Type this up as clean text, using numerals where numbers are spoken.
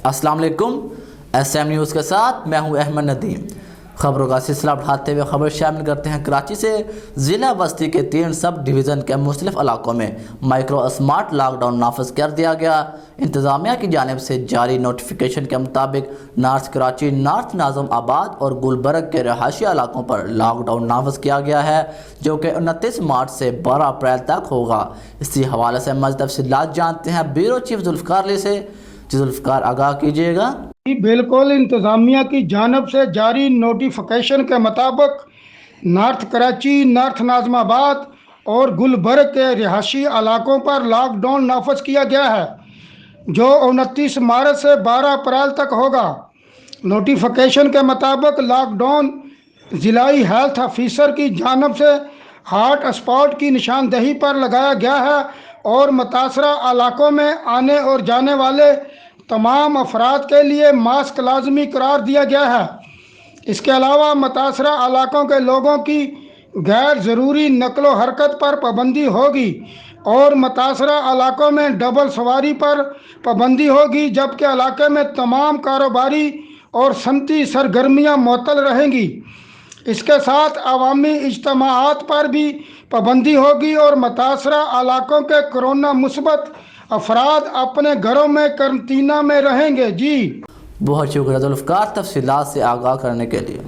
السلام علیکم، S M news کے ساتھ میں ہوں احمد ندیم۔ خبروں کا سلسلہ بڑھاتے ہوئے خبر شامل کرتے ہیں کراچی سے۔ ضلع بستی کے 3 سب ڈویژن کے مختلف علاقوں میں مائکرو اسمارٹ لاک ڈاؤن نافذ کر دیا گیا۔ انتظامیہ کی جانب سے جاری نوٹیفیکیشن کے مطابق نارتھ کراچی، نارتھ ناظم آباد اور گلبرگ کے رہائشی علاقوں پر لاک ڈاؤن نافذ کیا گیا ہے، جو کہ 29 مارچ سے 12 اپریل تک ہوگا۔ اسی حوالے سے مزید تفصیلات جانتے ہیں بیورو چیف ذوالفقار علی سے۔ ذوالفقار آگاہ کیجیے گا۔ بالکل، انتظامیہ کی جانب سے جاری نوٹیفیکیشن کے مطابق نارتھ کراچی، نارتھ ناظم آباد اور گلبرگ کے رہائشی علاقوں پر لاک ڈاؤن نافذ کیا گیا ہے، جو 29 مارچ سے 12 اپریل تک ہوگا۔ نوٹیفیکیشن کے مطابق لاک ڈاؤن ضلعی ہیلتھ آفیسر کی جانب سے ہاٹ اسپاٹ کی نشاندہی پر لگایا گیا ہے اور متاثرہ علاقوں میں آنے اور جانے والے تمام افراد کے لیے ماسک لازمی قرار دیا گیا ہے۔ اس کے علاوہ متاثرہ علاقوں کے لوگوں کی غیر ضروری نقل و حرکت پر پابندی ہوگی اور متاثرہ علاقوں میں ڈبل سواری پر پابندی ہوگی، جبکہ علاقے میں تمام کاروباری اور صنعتی سرگرمیاں معطل رہیں گی۔ اس کے ساتھ عوامی اجتماعات پر بھی پابندی ہوگی اور متاثرہ علاقوں کے کورونا مثبت افراد اپنے گھروں میں قرنطینہ میں رہیں گے۔ بہت شکریہ ذوالفقار تفصیلات سے آگاہ کرنے کے لیے۔